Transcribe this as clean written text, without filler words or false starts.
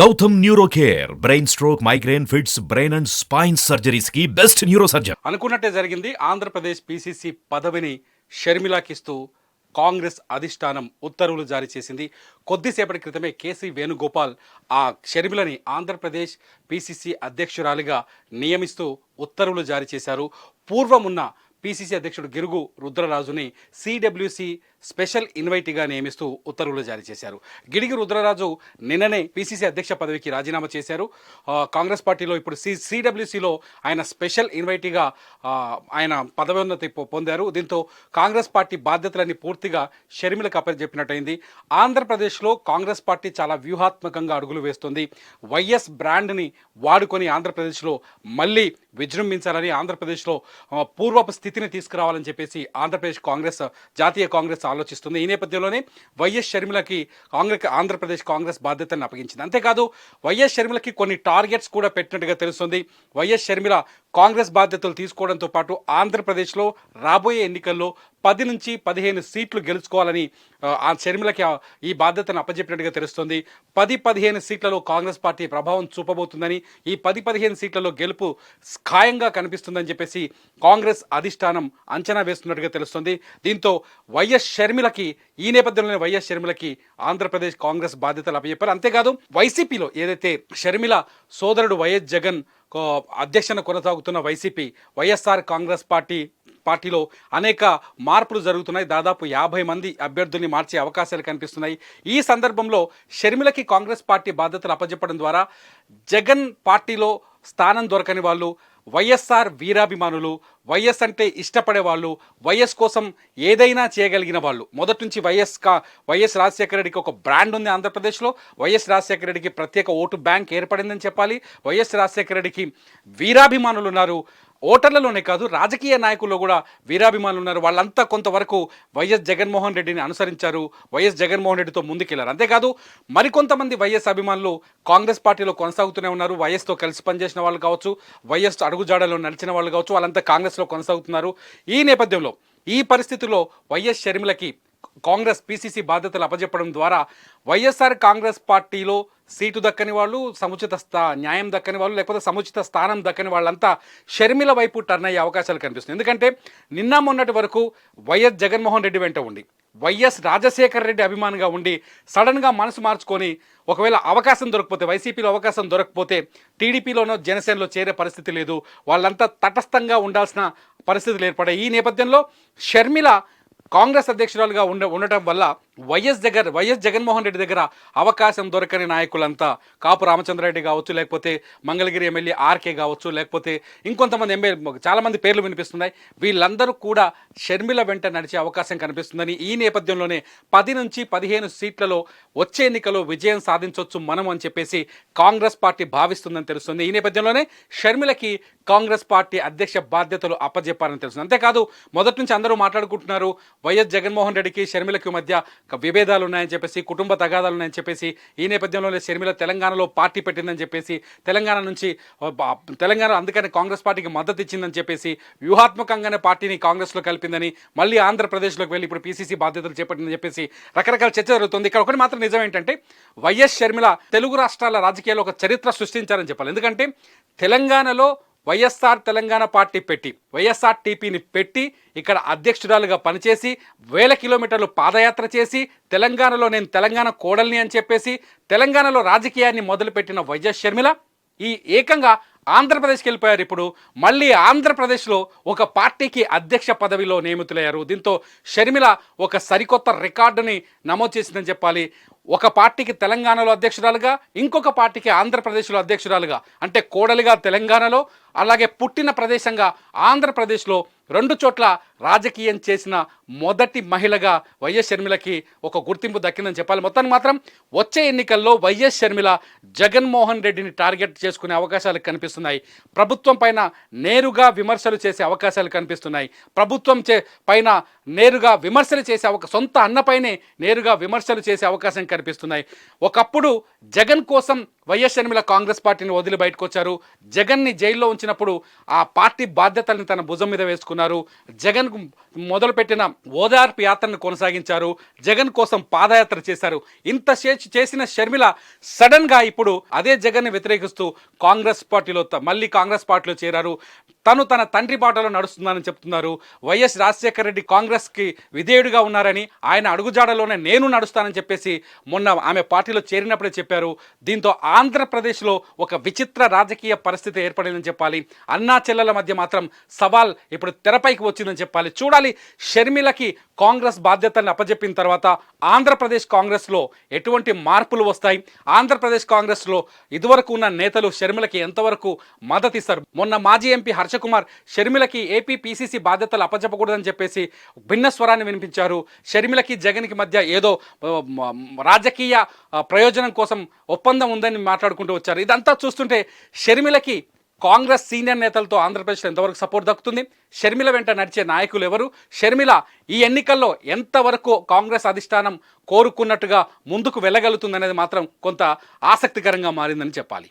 Gautam neuro care brain stroke migraine fits brain and spine surgeries కి best neuro surgeon. అనుకున్నట్టే జరిగింది. Andhra Pradesh PCC పదవిని షర్మిలాకిస్తూ కాంగ్రెస్ అధిష్టానం ఉత్తర్వులు జారీ చేసింది. కొద్దిసేపటి క్రితమే కేసీ వేణుగోపాల్ ఆ షర్మిలని ఆంధ్రప్రదేశ్ పిసిసి అధ్యక్షురాలిగా నియమిస్తూ ఉత్తర్వులు జారీ చేశారు. పూర్వం ఉన్న పిసిసి అధ్యక్షుడు గిరుగు రుద్రరాజుని సిడబ్ల్యూసి స్పెషల్ ఇన్వైటీగా నియమిస్తూ ఉత్తర్వులు జారీ చేశారు. గిడిగి రుద్రరాజు నిన్ననే పిసిసి అధ్యక్ష పదవికి రాజీనామా చేశారు. కాంగ్రెస్ పార్టీలో ఇప్పుడు సిడబ్ల్యూసిలో ఆయన స్పెషల్ ఇన్వైటీగా ఆయన పదవోన్నతి పొందారు. దీంతో కాంగ్రెస్ పార్టీ బాధ్యతలన్నీ పూర్తిగా షర్మిలకు అప్పచెప్పినట్టయింది. ఆంధ్రప్రదేశ్లో కాంగ్రెస్ పార్టీ చాలా వ్యూహాత్మకంగా అడుగులు వేస్తుంది. వైఎస్ బ్రాండ్ని వాడుకొని ఆంధ్రప్రదేశ్లో మళ్ళీ విజృంభించాలని, ఆంధ్రప్రదేశ్లో పూర్వపు స్థితిని తీసుకురావాలని చెప్పేసి జాతీయ కాంగ్రెస్ ఆలోచిస్తుంది. ఈ నేపథ్యంలోనే వైఎస్ షర్మిలకి ఆంధ్రప్రదేశ్ కాంగ్రెస్ బాధ్యతను అప్పగించింది. అంతేకాదు వైఎస్ షర్మిలకి కొన్ని టార్గెట్స్ కూడా పెట్టినట్టుగా తెలుస్తుంది. వైఎస్ షర్మిల కాంగ్రెస్ బాధ్యతలు తీసుకోవడంతో పాటు ఆంధ్రప్రదేశ్లో రాబోయే ఎన్నికల్లో 10 నుంచి 15 సీట్లు గెలుచుకోవాలని ఆ షర్మిలకి ఈ బాధ్యతను అప్పచెప్పినట్టుగా తెలుస్తుంది. 10-15 సీట్లలో కాంగ్రెస్ పార్టీ ప్రభావం చూపబోతుందని, ఈ 10-15 సీట్లలో గెలుపు ఖాయంగా కనిపిస్తుందని చెప్పేసి కాంగ్రెస్ అధిష్టానం అంచనా వేస్తున్నట్టుగా తెలుస్తుంది. దీంతో ఈ నేపథ్యంలోనే వైఎస్ షర్మిలకి ఆంధ్రప్రదేశ్ కాంగ్రెస్ బాధ్యతలు అప్పచెప్పారు. అంతేకాదు వైసీపీలో ఏదైతే షర్మిల సోదరుడు వైఎస్ జగన్ అధ్యక్షన కొనసాగుతున్న వైఎస్ఆర్ కాంగ్రెస్ పార్టీలో అనేక మార్పులు జరుగుతున్నాయి. దాదాపు 50 మంది అభ్యర్థుల్ని మార్చే అవకాశాలు కనిపిస్తున్నాయి. ఈ సందర్భంలో షర్మిలకి కాంగ్రెస్ పార్టీ బాధ్యతలు అప్పచెప్పడం ద్వారా జగన్ పార్టీలో స్థానం దొరకని వాళ్ళు, వైఎస్ఆర్ వీరాభిమానులు, వైఎస్ అంటే ఇష్టపడే వాళ్ళు, వైఎస్ కోసం ఏదైనా చేయగలిగిన వాళ్ళు, మొదటి నుంచి వైఎస్ రాజశేఖర రెడ్డికి ఒక బ్రాండ్ ఉంది ఆంధ్రప్రదేశ్లో. వైఎస్ రాజశేఖర రెడ్డికి ప్రత్యేక ఓటు బ్యాంక్ ఏర్పడిందని చెప్పాలి. వైఎస్ రాజశేఖర రెడ్డికి వీరాభిమానులు ఉన్నారు. ఓటర్లలోనే కాదు, రాజకీయ నాయకుల్లో కూడా వీరాభిమానులు ఉన్నారు. వాళ్ళంతా కొంతవరకు వైఎస్ జగన్మోహన్ రెడ్డిని అనుసరించారు, వైఎస్ జగన్మోహన్ రెడ్డితో ముందుకెళ్లారు. అంతేకాదు మరికొంతమంది వైఎస్ అభిమానులు కాంగ్రెస్ పార్టీలో కొనసాగుతూనే ఉన్నారు. వైఎస్తో కలిసి పనిచేసిన వాళ్ళు కావచ్చు, వైఎస్ అడుగుజాడలో నడిచిన వాళ్ళు కావచ్చు, వాళ్ళంతా కాంగ్రెస్లో కొనసాగుతున్నారు. ఈ నేపథ్యంలో ఈ పరిస్థితుల్లో వైఎస్ షర్మిలకి కాంగ్రెస్ పిసిసి బాధ్యతలు అప్పచెప్పడం ద్వారా వైఎస్ఆర్ కాంగ్రెస్ పార్టీలో సీటు దక్కని వాళ్ళు, సముచిత న్యాయం దక్కని వాళ్ళు, లేకపోతే సముచిత స్థానం దక్కని వాళ్ళంతా షర్మిల వైపు టర్న్ అయ్యే అవకాశాలు కనిపిస్తుంది. ఎందుకంటే నిన్న మొన్నటి వరకు వైఎస్ జగన్మోహన్ రెడ్డి వెంట ఉండి, వైఎస్ రాజశేఖర రెడ్డి అభిమానిగా ఉండి, సడన్గా మనసు మార్చుకొని ఒకవేళ అవకాశం దొరకకపోతే, వైసీపీలో అవకాశం దొరకకపోతే టీడీపీలోనో జనసేనలో చేరే పరిస్థితి లేదు. వాళ్ళంతా తటస్థంగా ఉండాల్సిన పరిస్థితులు ఏర్పడాయి. ఈ నేపథ్యంలో షర్మిల కాంగ్రెస్ అధ్యక్షురాలుగా ఉండటం వల్ల వైఎస్ జగన్మోహన్ రెడ్డి దగ్గర అవకాశం దొరకని నాయకులంతా, కాపు రామచంద్రారెడ్డి కావచ్చు, లేకపోతే మంగళగిరి ఎమ్మెల్యే ఆర్కే కావచ్చు, లేకపోతే ఇంకొంతమంది చాలామంది పేర్లు వినిపిస్తున్నాయి. వీళ్ళందరూ కూడా షర్మిల వెంట నడిచే అవకాశం కనిపిస్తుందని, ఈ నేపథ్యంలోనే 10 నుంచి 15 సీట్లలో వచ్చే ఎన్నికలో విజయం సాధించవచ్చు మనం అని చెప్పేసి కాంగ్రెస్ పార్టీ భావిస్తుందని తెలుస్తుంది. ఈ నేపథ్యంలోనే షర్మిలకి కాంగ్రెస్ పార్టీ అధ్యక్ష బాధ్యతలు అప్పజెప్పారని తెలుస్తుంది. అంతేకాదు మొదటి నుంచి అందరూ మాట్లాడుకుంటున్నారు, వైఎస్ జగన్మోహన్ రెడ్డికి షర్మిలకి మధ్య విభేదాలు ఉన్నాయని చెప్పేసి, కుటుంబ తగాదాలు ఉన్నాయని చెప్పేసి, ఈ నేపథ్యంలోనే షర్మిల తెలంగాణలో పార్టీ పెట్టిందని చెప్పేసి, తెలంగాణ అందుకని కాంగ్రెస్ పార్టీకి మద్దతు ఇచ్చిందని చెప్పేసి, వ్యూహాత్మకంగానే పార్టీని కాంగ్రెస్లో కలిపిందని, మళ్ళీ ఆంధ్రప్రదేశ్లోకి వెళ్ళి ఇప్పుడు పిసిసి బాధ్యతలు చేపట్టిందని చెప్పేసి రకరకాల చర్చ జరుగుతుంది. ఇక్కడ ఒకటి మాత్రం నిజం ఏంటంటే, వైఎస్ షర్మిల తెలుగు రాష్ట్రాల రాజకీయాల్లో ఒక చరిత్ర సృష్టించారని చెప్పాలి. ఎందుకంటే తెలంగాణలో వైఎస్ఆర్ తెలంగాణ పార్టీ పెట్టి, వైఎస్ఆర్ టీపీని పెట్టి ఇక్కడ అధ్యక్షురాలుగా పనిచేసి, 1000 కిలోమీటర్లు పాదయాత్ర చేసి, తెలంగాణలో నేను తెలంగాణ కోడల్ని అని చెప్పేసి తెలంగాణలో రాజకీయాన్ని మొదలుపెట్టిన వైఎస్ షర్మిల ఏకంగా ఆంధ్రప్రదేశ్కి వెళ్ళిపోయారు. ఇప్పుడు మళ్ళీ ఆంధ్రప్రదేశ్లో ఒక పార్టీకి అధ్యక్ష పదవిలో నియమితులయ్యారు. దీంతో షర్మిల ఒక సరికొత్త రికార్డుని నమోదు చేసిందని చెప్పాలి. ఒక పార్టీకి తెలంగాణలో అధ్యక్షురాలుగా, ఇంకొక పార్టీకి ఆంధ్రప్రదేశ్లో అధ్యక్షురాలుగా, అంటే కోడలిగా తెలంగాణలో, అలాగే పుట్టిన ప్రదేశంగా ఆంధ్రప్రదేశ్లో 2 చోట్ల రాజకీయం చేసిన మొదటి మహిళగా వైఎస్ షర్మిలకి ఒక గుర్తింపు దక్కిందని చెప్పాలి. మొత్తానికి మాత్రం వచ్చే ఎన్నికల్లో వైఎస్ షర్మిల జగన్మోహన్ రెడ్డిని టార్గెట్ చేసుకునే అవకాశాలు కనిపిస్తున్నాయి. ప్రభుత్వం పైన నేరుగా విమర్శలు చేసే అవకాశాలు కనిపిస్తున్నాయి. ప్రభుత్వం పైన నేరుగా విమర్శలు చేసే సొంత అన్నపైనే నేరుగా విమర్శలు చేసే అవకాశం కనిపిస్తున్నాయి. ఒకప్పుడు జగన్ కోసం వైఎస్ షర్మిల కాంగ్రెస్ పార్టీని వదిలి బయటకు వచ్చారు. జగన్ని జైల్లో ఉంచినప్పుడు ఆ పార్టీ బాధ్యతల్ని తన భుజం మీద వేసుకున్నారు. జగన్ మొదలుపెట్టిన ఓదార్పు యాత్రను కొనసాగించారు. జగన్ కోసం పాదయాత్ర చేశారు. ఇంత చేసిన షర్మిల సడన్గా ఇప్పుడు అదే జగన్ని వ్యతిరేకిస్తూ కాంగ్రెస్ పార్టీలో మళ్ళీ కాంగ్రెస్ పార్టీలో చేరారు. తన తండ్రి బాటలో నడుస్తున్నానని చెప్తున్నారు. వైఎస్ రాజశేఖర రెడ్డి కాంగ్రెస్కి విధేయుడిగా ఉన్నారని, ఆయన అడుగుజాడలోనే నేను నడుస్తానని చెప్పేసి మొన్న ఆమె పార్టీలో చేరినప్పుడే చెప్పారు. దీంతో ఆంధ్రప్రదేశ్లో ఒక విచిత్ర రాజకీయ పరిస్థితి ఏర్పడిందని చెప్పాలి. అన్నా చెల్లెల మధ్య మాత్రం సవాల్ ఇప్పుడు తెరపైకి వచ్చిందని చెప్పాలి. చూడాలి షర్మిలకి కాంగ్రెస్ బాధ్యతలను అప్పజెప్పిన తర్వాత ఆంధ్రప్రదేశ్ కాంగ్రెస్లో ఎటువంటి మార్పులు వస్తాయి, ఆంధ్రప్రదేశ్ కాంగ్రెస్లో ఇదివరకు ఉన్న నేతలు షర్మిలకి ఎంతవరకు మద్దతు ఇస్తారు. మొన్న మాజీ ఎంపీ హర్షకుమార్ షర్మిలకి ఏపీ పీసీసీ బాధ్యతలు అప్పచెప్పకూడదని చెప్పేసి భిన్న స్వరాన్ని వినిపించారు. షర్మిలకి జగన్కి మధ్య ఏదో రాజకీయ ప్రయోజనం కోసం ఒప్పందం ఉందని మాట్లాడుకుంటూ వచ్చారు. ఇదంతా చూస్తుంటే షర్మిలకి కాంగ్రెస్ సీనియర్ నేతలతో ఆంధ్రప్రదేశ్లో ఎంతవరకు సపోర్ట్ దక్కుతుంది, షర్మిల వెంట నడిచే నాయకులు ఎవరు, షర్మిల ఈ ఎన్నికల్లో ఎంతవరకు కాంగ్రెస్ అధిష్టానం కోరుకున్నట్టుగా ముందుకు వెళ్ళగలుగుతుందనేది మాత్రం కొంత ఆసక్తికరంగా మారిందని చెప్పాలి.